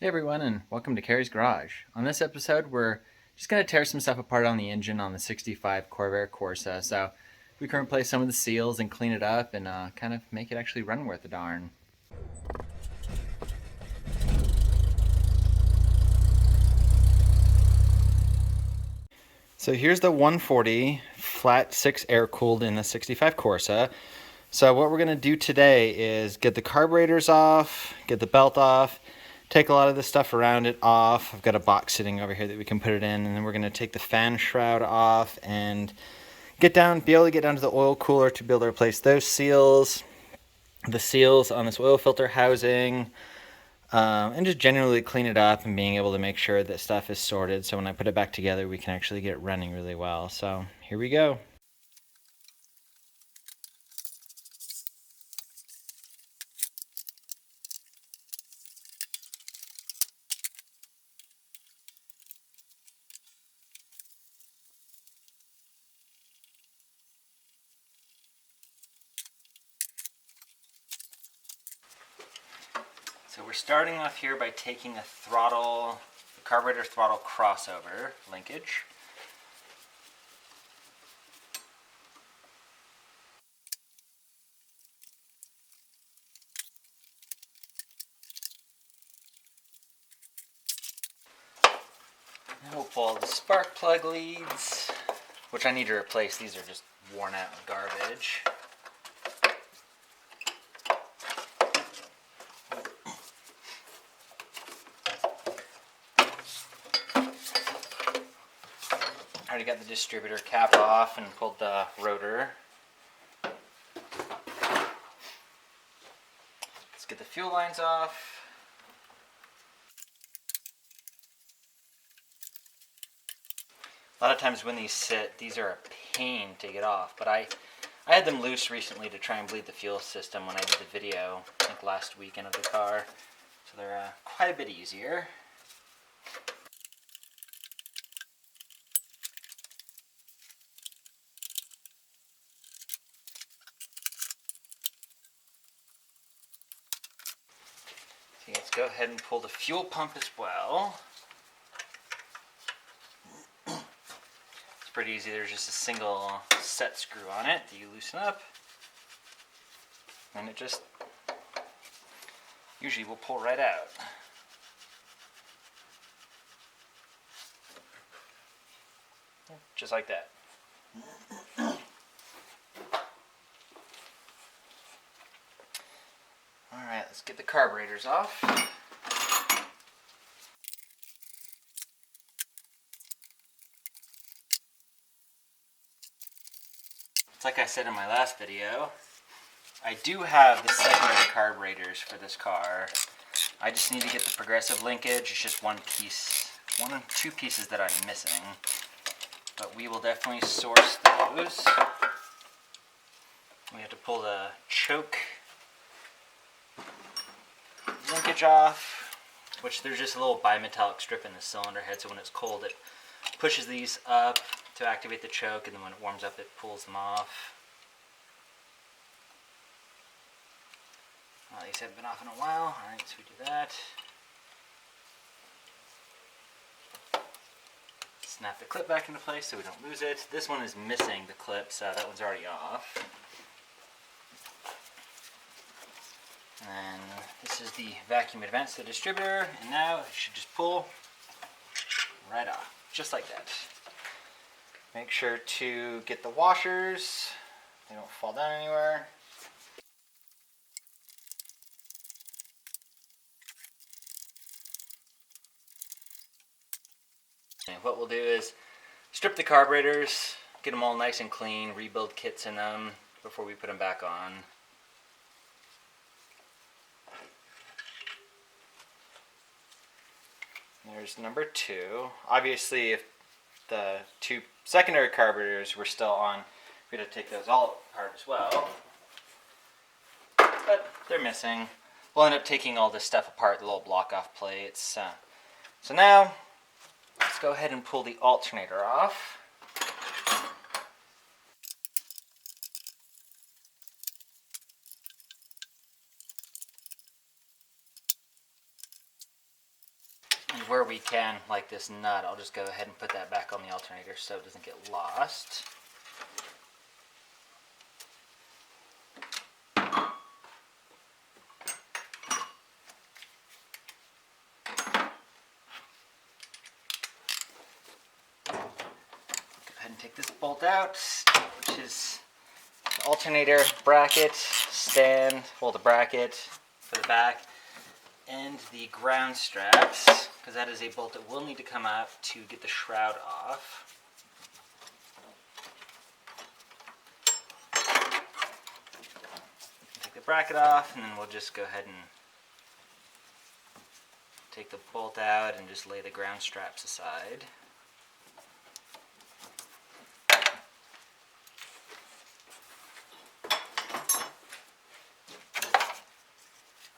Hey everyone, and welcome to Carrie's Garage. On this episode, we're just going to tear some stuff apart on the engine on the 65 Corvair Corsa. So we can replace some of the seals and clean it up and kind of make it actually run worth a darn. So here's the 140 flat 6 air cooled in the 65 Corsa. So what we're going to do today is get the carburetors off, get the belt off, take a lot of the stuff around it off. I've got a box sitting over here that we can put it in, and then we're going to take the fan shroud off and be able to get down to the oil cooler to be able to replace those seals, the seals on this oil filter housing, and just generally clean it up and being able to make sure that stuff is sorted so when I put it back together we can actually get it running really well. So here we go. So we're starting off here by taking the carburetor throttle crossover linkage. And we'll pull the spark plug leads, which I need to replace. These are just worn out garbage. I already got the distributor cap off and pulled the rotor. Let's get the fuel lines off. A lot of times when these sit, these are a pain to get off, but I had them loose recently to try and bleed the fuel system when I did the video, I think last weekend of the car, so they're quite a bit easier. So let's go ahead and pull the fuel pump as well. Pretty easy. There's just a single set screw on it that you loosen up, and it just usually will pull right out. Just like that. Alright, let's get the carburetors off. Like I said in my last video, I do have the secondary carburetors for this car. I just need to get the progressive linkage. It's just one or two pieces that I'm missing. But we will definitely source those. We have to pull the choke linkage off, which there's just a little bimetallic strip in the cylinder head, so when it's cold it pushes these up to activate the choke, and then when it warms up it pulls them off. These haven't been off in a while. Alright, so we do that. Snap the clip back into place so we don't lose it. This one is missing the clip, so that one's already off. And this is the vacuum advance to the distributor, and now it should just pull right off, just like that. Make sure to get the washers, they don't fall down anywhere. And what we'll do is strip the carburetors, get them all nice and clean, rebuild kits in them before we put them back on. There's number 2. Obviously, if the 2 secondary carburetors were still on, we'd have to take those all apart as well. But they're missing. We'll end up taking all this stuff apart, the little block-off plates. So now, let's go ahead and pull the alternator off. where we can, like this nut, I'll just go ahead and put that back on the alternator so it doesn't get lost. And take this bolt out, which is the alternator bracket stand, well, the bracket for the back, and the ground straps, because that is a bolt that will need to come out to get the shroud off. Take the bracket off, and then we'll just go ahead and take the bolt out and just lay the ground straps aside.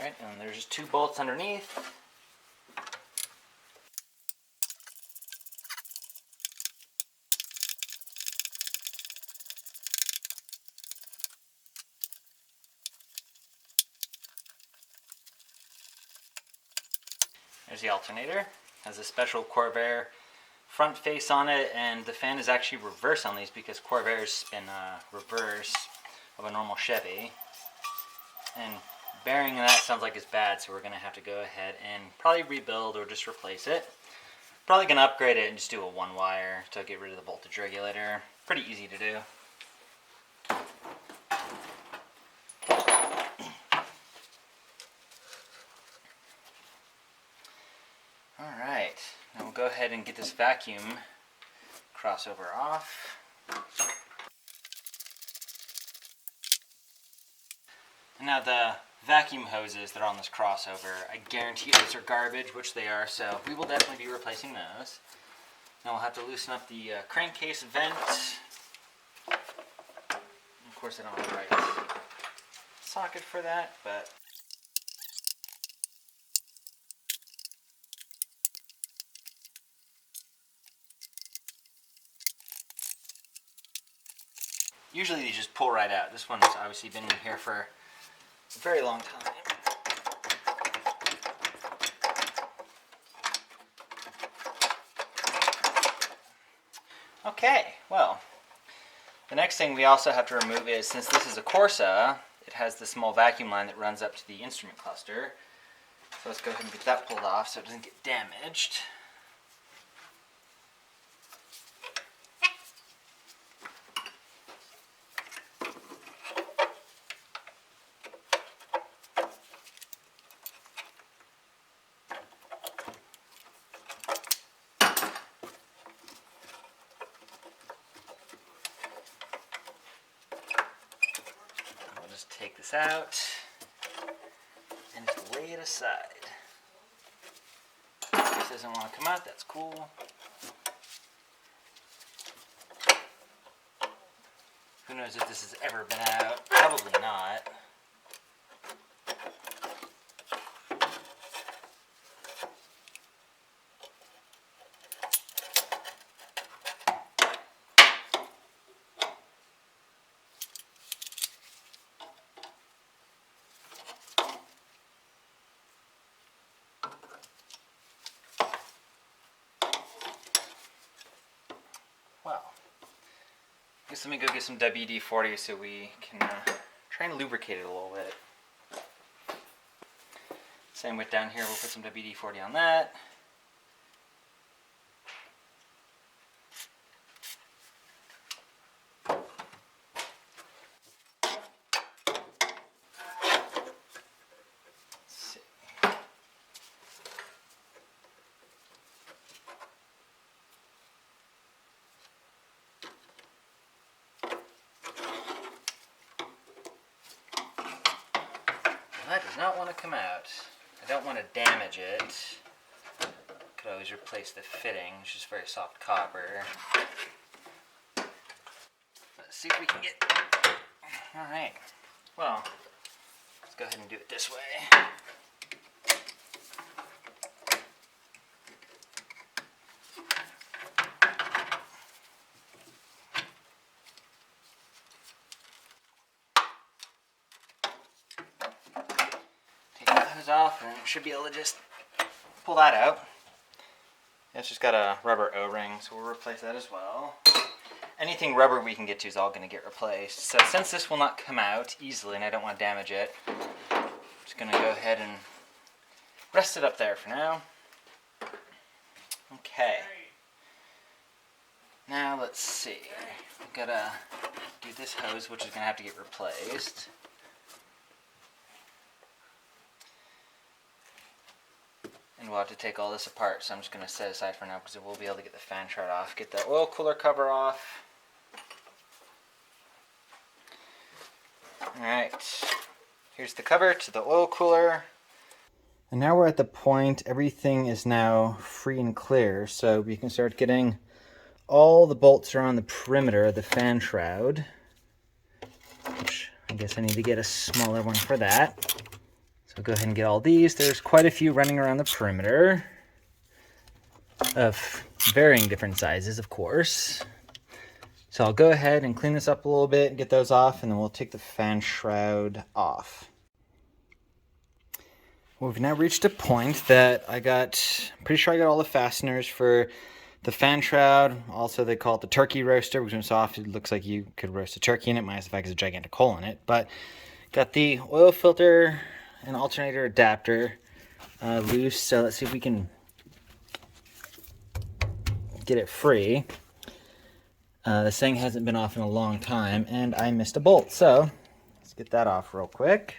Right, and there's just 2 bolts underneath. There's the alternator. Has a special Corvair front face on it, and the fan is actually reverse on these because Corvairs spin reverse of a normal Chevy. And bearing in that sounds like it's bad, so we're going to have to go ahead and probably rebuild or just replace it. Probably going to upgrade it and just do a 1-wire to get rid of the voltage regulator. Pretty easy to do. Alright, now we'll go ahead and get this vacuum crossover off. And now the vacuum hoses that are on this crossover, I guarantee those are garbage, which they are, so we will definitely be replacing those. Now we'll have to loosen up the crankcase vent. Of course I don't have the right socket for that, but usually they just pull right out. This one's obviously been in here for a very long time. Okay, well, the next thing we also have to remove is, since this is a Corsa, it has the small vacuum line that runs up to the instrument cluster. So let's go ahead and get that pulled off so it doesn't get damaged. Take this out and just lay it aside. If this doesn't want to come out, that's cool. Who knows if this has ever been out? Probably not. Well, I guess let me go get some WD-40 so we can try and lubricate it a little bit. Same with down here, we'll put some WD-40 on that. That does not want to come out. I don't want to damage it. Could always replace the fitting, which is very soft copper. Let's see if we can get... Alright, well, let's go ahead and do it this way. Off, and should be able to just pull that out. It's just got a rubber O-ring, so we'll replace that as well. Anything rubber we can get to is all going to get replaced. So since this will not come out easily and I don't want to damage it, I'm just going to go ahead and rest it up there for now. Okay. Now let's see. We've got to do this hose, which is going to have to get replaced. And we'll have to take all this apart, so I'm just going to set it aside for now because we'll be able to get the fan shroud off, get the oil cooler cover off. Alright, here's the cover to the oil cooler. And now we're at the point everything is now free and clear, so we can start getting all the bolts around the perimeter of the fan shroud, which I guess I need to get a smaller one for that. So go ahead and get all these. There's quite a few running around the perimeter of varying different sizes, of course. So I'll go ahead and clean this up a little bit, get those off, and then we'll take the fan shroud off. Well, we've now reached a point that I'm pretty sure I got all the fasteners for the fan shroud. Also, they call it the turkey roaster, which is soft. It looks like you could roast a turkey in it, minus the fact there's a gigantic hole in it. But got the oil filter and alternator adapter loose, so let's see if we can get it free. This thing hasn't been off in a long time, and I missed a bolt, so let's get that off real quick.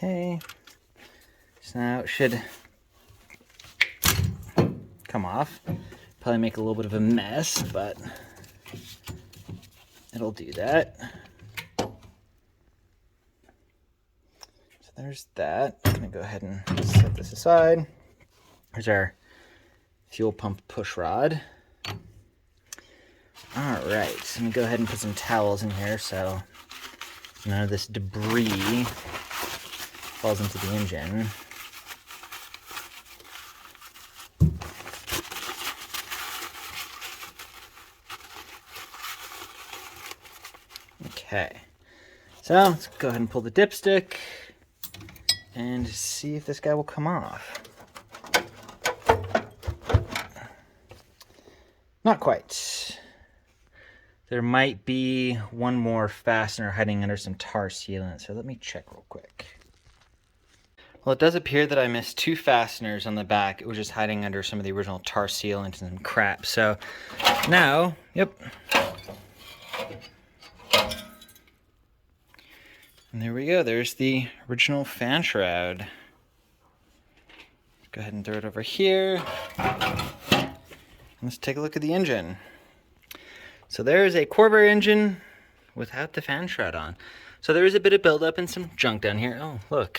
Okay, so now it should come off. Probably make a little bit of a mess, but it'll do that. So there's that. I'm gonna go ahead and set this aside. Here's our fuel pump push rod. All right, so I'm gonna go ahead and put some towels in here so none of this debris falls into the engine. Okay, so let's go ahead and pull the dipstick and see if this guy will come off. Not quite. There might be one more fastener hiding under some tar sealant, so let me check real quick. Well, it does appear that I missed two fasteners on the back. It was just hiding under some of the original tar sealant and some crap. So now, yep. And there we go. There's the original fan shroud. Go ahead and throw it over here. And let's take a look at the engine. So there's a Corvair engine without the fan shroud on. So there is a bit of buildup and some junk down here. Oh, look.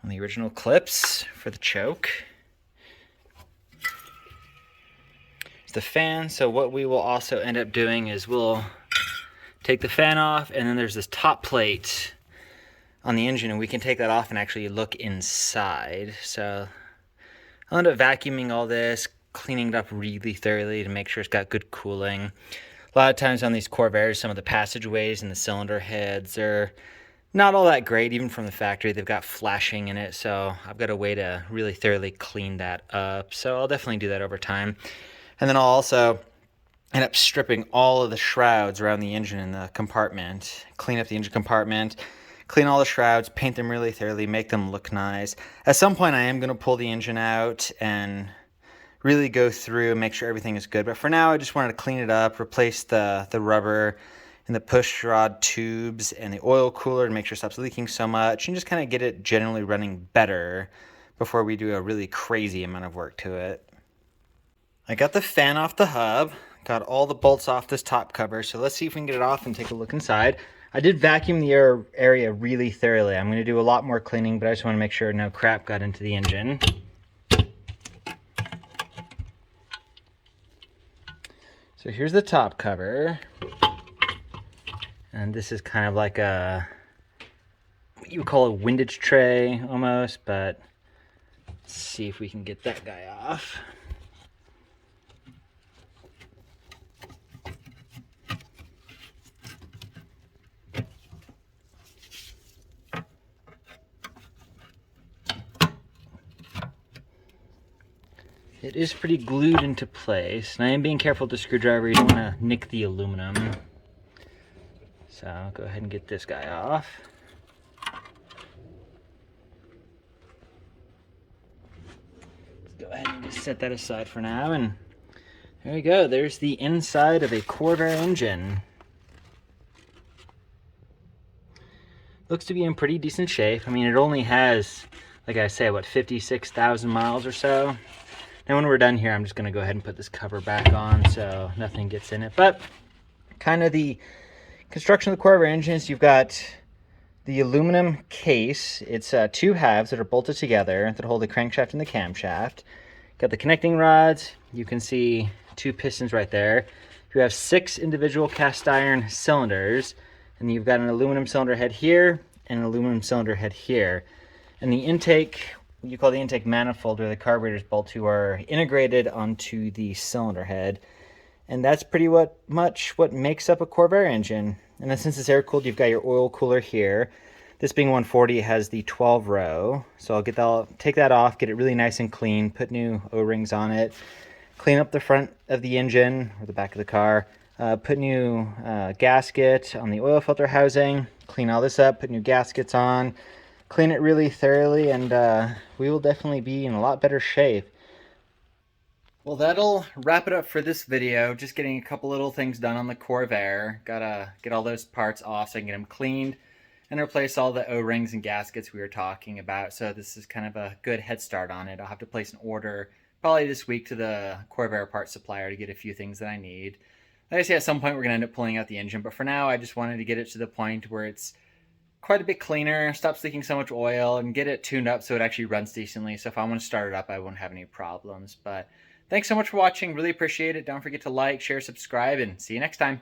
On the original clips for the choke. It's the fan, so what we will also end up doing is we'll take the fan off, and then there's this top plate on the engine, and we can take that off and actually look inside. So I'll end up vacuuming all this, cleaning it up really thoroughly to make sure it's got good cooling. A lot of times on these Corvairs, some of the passageways and the cylinder heads are not all that great, even from the factory. They've got flashing in it, so I've got a way to really thoroughly clean that up. So I'll definitely do that over time. And then I'll also end up stripping all of the shrouds around the engine in the compartment, clean up the engine compartment, clean all the shrouds, paint them really thoroughly, make them look nice. At some point, I am going to pull the engine out and really go through and make sure everything is good. But for now, I just wanted to clean it up, replace the rubber and the push rod tubes and the oil cooler to make sure it stops leaking so much, and just kind of get it generally running better before we do a really crazy amount of work to it. I got the fan off the hub, got all the bolts off this top cover, so let's see if we can get it off and take a look inside. I did vacuum the area really thoroughly. I'm going to do a lot more cleaning, but I just want to make sure no crap got into the engine. So here's the top cover. And this is kind of like a what you would call a windage tray almost, but let's see if we can get that guy off. It is pretty glued into place, and I am being careful with the screwdriver. You don't want to nick the aluminum. So I'll go ahead and get this guy off. Let's go ahead and just set that aside for now, and there we go. There's the inside of a Corvair engine. Looks to be in pretty decent shape. I mean, it only has, like I say, what, 56,000 miles or so. Now when we're done here, I'm just going to go ahead and put this cover back on so nothing gets in it. But kind of the construction of the Corvair engine is you've got the aluminum case. It's two halves that are bolted together that hold the crankshaft and the camshaft. Got the connecting rods. You can see two pistons right there. You have 6 individual cast iron cylinders, and you've got an aluminum cylinder head here and an aluminum cylinder head here. And the intake, what you call the intake manifold, or the carburetor's bolt, two are integrated onto the cylinder head. And that's pretty much what makes up a Corvair engine. And then since it's air-cooled, you've got your oil cooler here. This being 140, it has the 12 row. So I'll take that off, get it really nice and clean, put new O-rings on it, clean up the front of the engine, or the back of the car, put new gasket on the oil filter housing, clean all this up, put new gaskets on, clean it really thoroughly, and we will definitely be in a lot better shape. Well, that'll wrap it up for this video. Just getting a couple little things done on the Corvair. Gotta get all those parts off so I can get them cleaned and replace all the O-rings and gaskets we were talking about. So this is kind of a good head start on it. I'll have to place an order probably this week to the Corvair parts supplier to get a few things that I need. Like I say, at some point we're gonna end up pulling out the engine, but for now I just wanted to get it to the point where it's quite a bit cleaner, stops leaking so much oil, and get it tuned up so it actually runs decently. So if I want to start it up, I won't have any problems. But thanks so much for watching. Really appreciate it. Don't forget to like, share, subscribe, and see you next time.